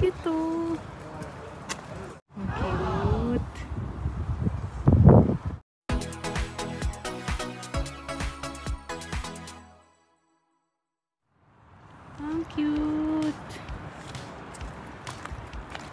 cute oh. Ang cute. Ang cute.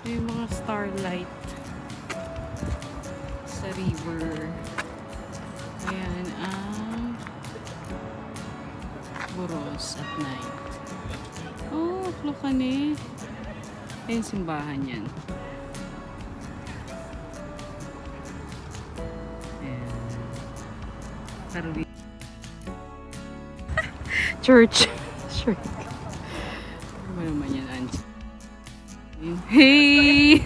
May mga starlight sa river. Ayan ang Buros at night. Oh, klokan eh. Ayan simbahan yan. Ayan. Church. Church. Ano naman yan, Angie? Hey!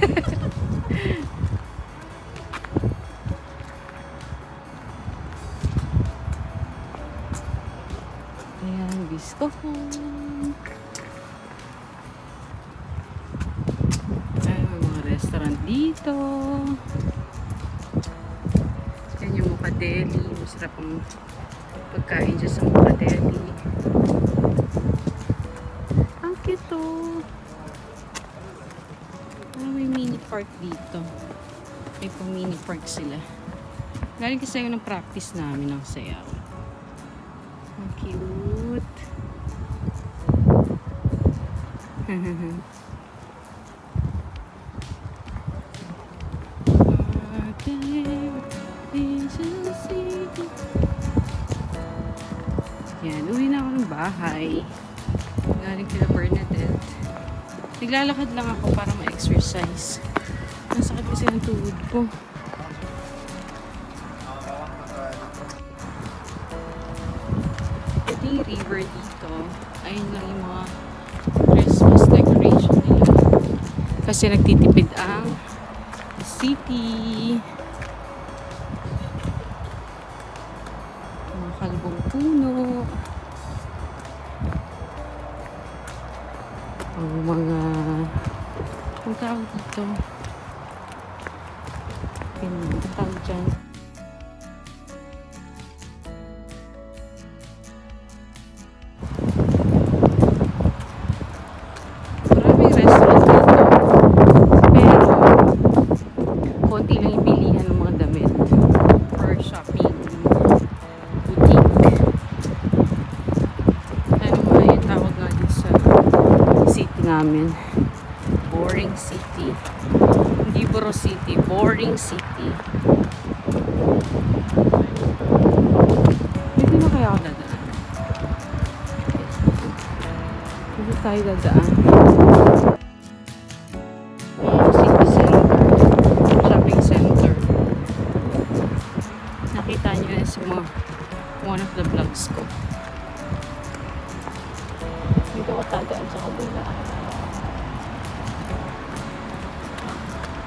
Ayan, Bisco Home. Ayan, may mga restaurant dito. Ayan yung Mukadeli. Masarap ang pagkain dyan sa Mukadeli. Ang cute oh. May mini park dito. May pang mini park sila. Galing kasi yung ng practice namin ng sayaw. Ang cute. Yan, uwi na ako ng bahay. Galing kila Bernadette. Naglalakad lang ako para ma-exercise. Nasakit kasi ng tuhod ko. Ito yung river dito. Ayun lang yung mga Christmas decoration nila. Kasi nagtitipid ang city. Mga kalbong puno. Ang mga ang tawag dito pinatawag dyan maraming restaurant dito pero konti lang yung bilihan ng mga damit or shopping boutique. Ano nga yung tawag nga din sa city namin, Boring City. Hindi Buro City, Boring City. Hindi na kaya ako dadaan. Hindi tayo dadaan. City Center, shopping center. Nakita nyo yan sa mga one of the vlogs ko. Dito ko tadaan sa kabila.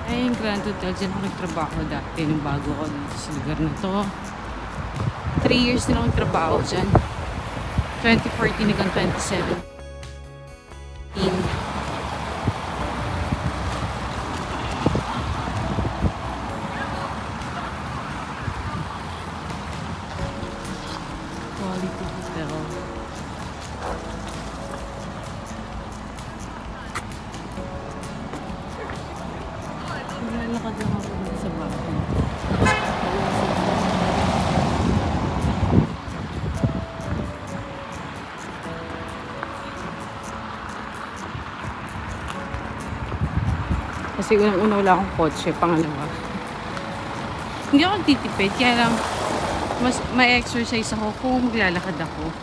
Ay, yung Grand Hotel. Diyan ako nagtrabaho dati nung bago ako dito sa lugar na to. 3 years na ako nagtrabaho dyan. 2014 hanggang 2017. Quality hotel. Naglalakad lang ako dito sa bahay. Kasi unang-una wala akong kotse, pangalawa. Hindi ako titipid, kaya lang mas may exercise ako kung maglalakad ako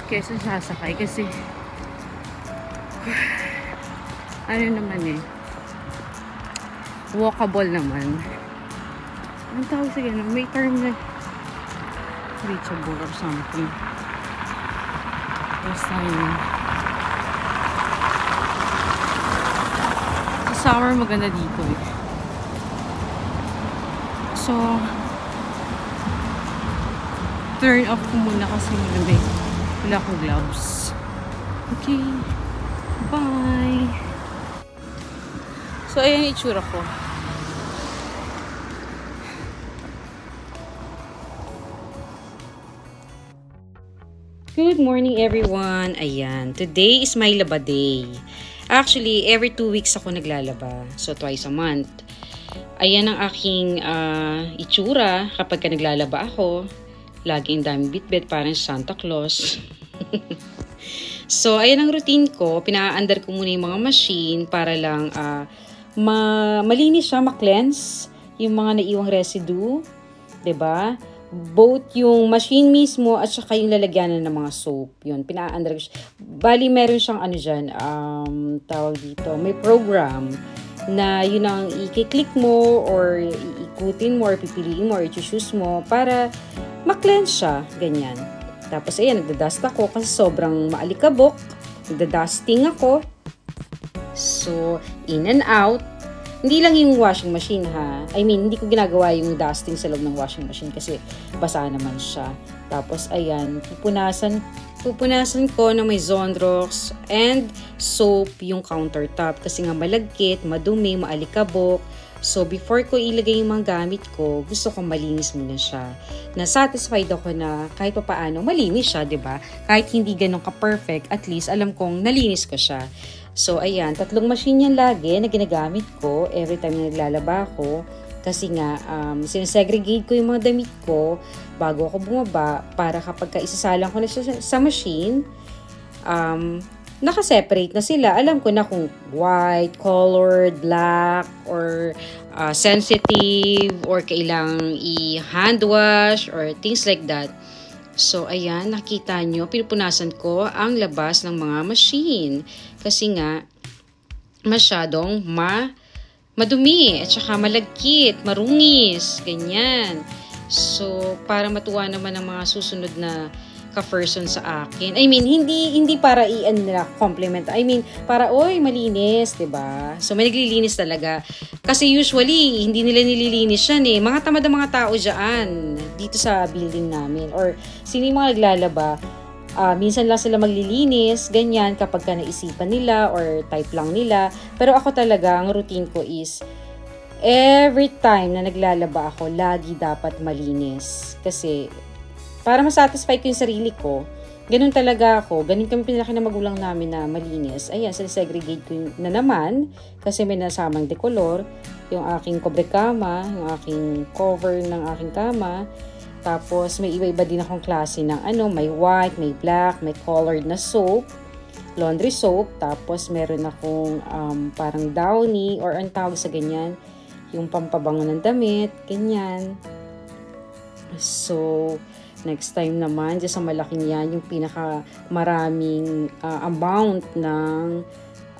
kaysa sasakay kasi ano naman eh, walkable naman. Anong tawag sa ganun? May term na reachable or something. Basta yun. Sa summer maganda dito eh. So turn off ko muna kasi malamig. Wala akong gloves. Okay. Bye! So ayan yung itsura ko. Good morning everyone. Ayan, today is my laba day. Actually, every 2 weeks ako naglalaba. So, twice a month. Ayan ang aking itsura kapag ka naglalaba ako. Laging daming bitbit, parang Santa Claus. So, ayan ang routine ko. Pina-under ko muna yung mga machine para lang malinis siya, ma-cleanse yung mga naiwang residue. 'Di ba? Both yung machine mismo at saka yung lalagyanan ng mga soap. Yun, pina-under ko siya. Bali, meron siyang ano dyan, tawag dito, may program na yun ang i-click mo or iikutin mo or pipiliin mo or i-choose mo para ma-cleanse siya, ganyan. Tapos ayan, nagda-dust ako kasi sobrang maalikabok. Nagda-dusting ako. So, in and out. Hindi lang yung washing machine ha. I mean, hindi ko ginagawa yung dusting sa loob ng washing machine kasi basa naman siya. Tapos ayan, pupunasan ko na may Zonrox and soap yung countertop kasi nga malagkit, madumi, maalikabok. So, before ko ilagay yung mga gamit ko, gusto kong malinis muna siya. Na-satisfied ako na kahit pa paano, malinis siya, 'di ba? Kahit hindi ganun ka-perfect, at least alam kong nalinis ko siya. So, ayan, 3 machine yan lagi na ginagamit ko every time na naglalaba ako. Kasi nga, sinesegregate ko yung mga damit ko bago ako bumaba para kapag isasalang ko na siya sa machine, nakaseparate na sila. Alam ko na kung white, colored, black, or sensitive, or kailangang i-hand wash, or things like that. So, ayan, nakita nyo, pinupunasan ko ang labas ng mga machine. Kasi nga, masyadong madumi, at saka malagkit, marungis, ganyan. So, para matuwa naman ang mga susunod na ka-person sa akin. I mean, hindi para nila compliment. I mean, para, oy, malinis, 'di ba? So, may naglilinis talaga. Kasi usually, hindi nila nililinis yan eh. Mga tamad ang mga tao dyan, dito sa building namin. Or, sino yung mga naglalaba, minsan lang sila maglilinis, ganyan, kapag ka naisipan nila or type lang nila. Pero ako talaga, ang routine ko is, every time na naglalaba ako, lagi dapat malinis. Kasi, para masatisfy ko yung sarili ko, ganun talaga ako. Ganun kami pinalaki ng magulang namin na malinis. Ayan, segregate ko na naman kasi may nasamang decolor. Yung aking kobrekama, yung aking cover ng aking kama. Tapos, may iba-iba din akong klase ng may white, may black, may colored na soap, laundry soap. Tapos, meron akong parang downy or ang tawag sa ganyan, yung pampabango ng damit, ganyan. So, next time naman, dyan sa malaking yan, yung pinaka-maraming amount ng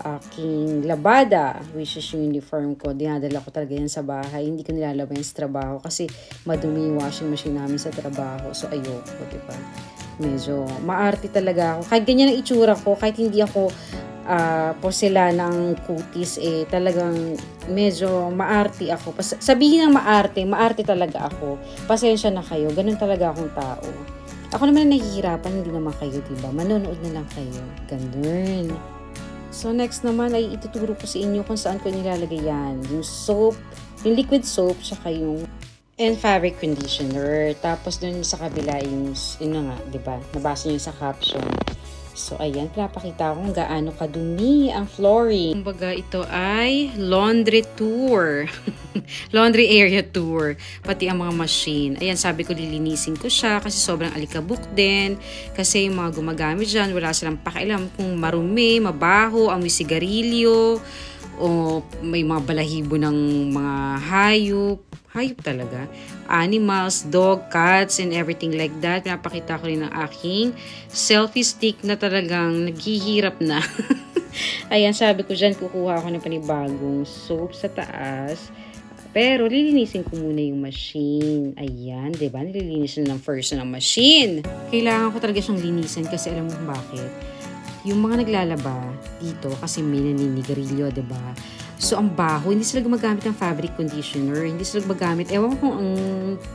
aking labada, which is yung uniform ko. Dinadala ko talaga yan sa bahay. Hindi ko nilalaba yan sa trabaho kasi madumi yung washing machine namin sa trabaho. So, ayoko, diba? Medyo maarte talaga ako. Kahit ganyan ang itsura ko, kahit hindi ako porcelanang kutis, talagang medyo maarte ako. Sabihin ng maarte talaga ako. Pasensya na kayo, ganun talaga akong tao. Ako naman na nahihirapan, hindi naman kayo, diba? Manonood na lang kayo. Ganun. So, next naman ay ituturo ko sa inyo kung saan ko nilalagay yan. Yung soap, yung liquid soap, saka yung fabric conditioner. Tapos dun sa kabila, yung nga, diba? Nabasa nyo sa caption. So, ayan, pinapakita ko kung gaano kadumi ang flooring. Kumbaga, ito ay laundry tour. Laundry area tour. Pati ang mga machine. Ayan, sabi ko lilinisin ko siya kasi sobrang alikabok din. Kasi yung mga gumagamit dyan, wala silang pakialam kung marumi, mabaho, amoy sigarilyo, o may mga balahibo ng mga hayop. Hayop talaga. Animals, dog, cats, and everything like that. Pinapakita ko rin ang aking selfie stick na talagang naghihirap na. Ayan, sabi ko dyan, kukuha ako ng panibagong soap sa taas. Pero, lilinisin ko muna yung machine. Ayan, diba? Nililinisin ng first ng machine. Kailangan ko talaga siyang linisin kasi alam mo kung bakit. Yung mga naglalaba dito kasi may naninigarilyo, diba? So, ang baho, hindi sila gumagamit ng fabric conditioner. Hindi sila gumagamit. Ewan ko kung ang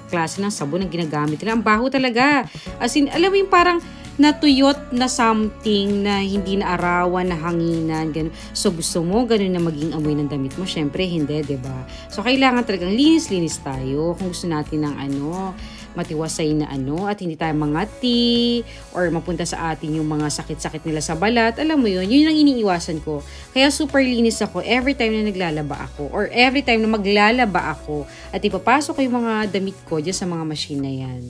klase ng sabon ang ginagamit nila. Ang baho talaga. As in, alam mo yung parang natuyot na something na hindi naarawan, na hanginan, gano'n. So, gusto mo gano'n na maging amoy ng damit mo? Syempre, hindi, diba? So, kailangan talagang linis-linis tayo kung gusto natin ng matiwasay na at hindi tayo mangati or mapunta sa atin yung mga sakit-sakit nila sa balat. Alam mo yun ang iniiwasan ko. Kaya super linis ako every time na naglalaba ako or every time na maglalaba ako at ipapasok ko yung mga damit ko dyan sa mga machine na yan.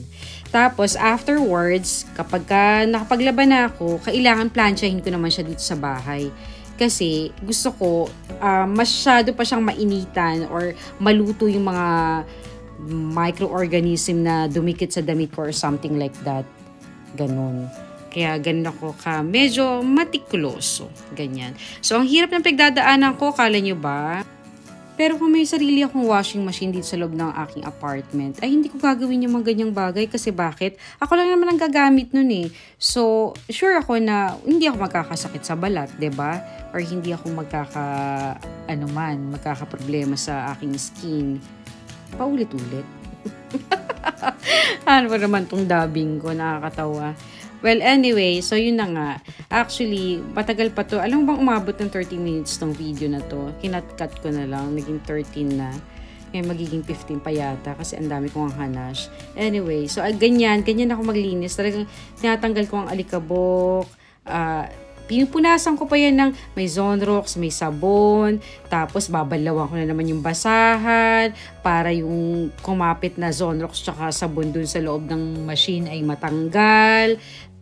Tapos, afterwards, kapag nakapaglaba na ako, kailangan plansyahin ko naman siya dito sa bahay. Kasi, gusto ko, masyado pa siyang mainitan or maluto yung mga microorganism na dumikit sa damit ko or something like that. Ganon. Kaya ganun ako medyo matikuloso. Ganyan. So, ang hirap ng pagdadaanan ko, kala nyo ba? Pero kung may sarili akong washing machine dito sa loob ng aking apartment, ay hindi ko gagawin yung mga ganyang bagay kasi bakit? Ako lang naman ang gagamit nun eh. So, sure ako na hindi ako magkakasakit sa balat, 'di ba? Or hindi ako magkakaproblema sa aking skin. Paulit-ulit. Ano ba naman tong dubbing ko? Nakakatawa. Well, anyway, so yun na nga. Actually, matagal pa to. Alam mo bang umabot ng 30 minutes tong video na to? Kinat-cut ko na lang. Naging 13 na. Ngayon magiging 15 pa yata kasi ang dami kong hanash. Anyway, so ganyan ako maglinis. Talagang tinatanggal ko ang alikabok. Pinupunasan ko pa yan ng may Zonrox, may sabon, tapos babalawan ko na naman yung basahan para yung kumapit na Zonrox tsaka sabon dun sa loob ng machine ay matanggal.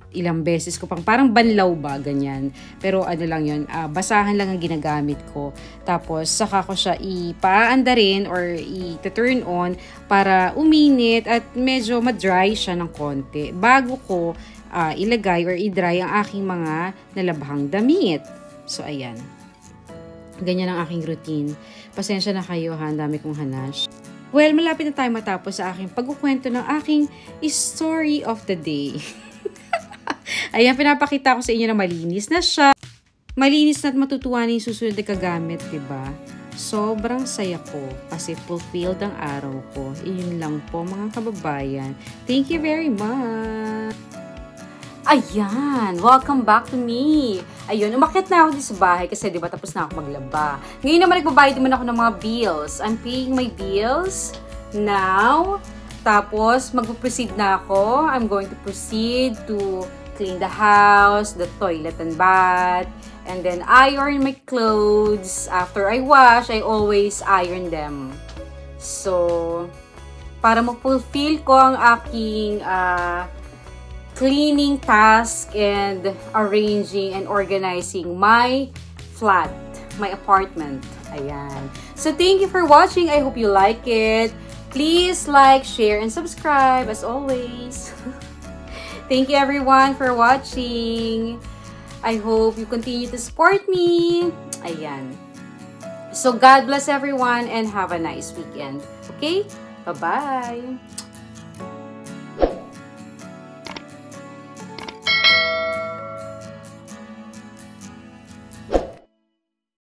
Ilang beses ko parang banlaw ba, ganyan. Pero ano lang yun, basahan lang ang ginagamit ko. Tapos saka ko siya ipaanda rin or i-turn on para uminit at medyo ma-dry siya ng konti bago ko ilagay or i-dry ang aking mga nalabhang damit. So, ayan. Ganyan ang aking routine. Pasensya na kayo ha, ang dami kong hanash. Well, malapit na tayo matapos sa aking pagkukwento ng aking story of the day. Ayan, pinapakita ko sa inyo na malinis na siya. Malinis na at matutuwa na yung susunod na kagamit, diba? Sobrang saya ko kasi fulfilled ang araw ko. Iyon lang po mga kababayan. Thank you very much! Ayan! Welcome back to me! Ayun, umakyat na ako dito sa bahay kasi diba tapos na ako maglaba. Ngayon naman nagbabayad naman ako ng mga bills. I'm paying my bills now. Tapos magpo-proceed na ako. I'm going to proceed to clean the house, the toilet and bath, and then iron my clothes. After I wash, I always iron them. So, para ma-fulfill ko ang aking cleaning task and arranging and organizing my flat, my apartment. Ayan. So, thank you for watching. I hope you like it. Please like, share, and subscribe as always. Thank you everyone for watching. I hope you continue to support me. Ayan. So, God bless everyone and have a nice weekend. Okay? Bye-bye.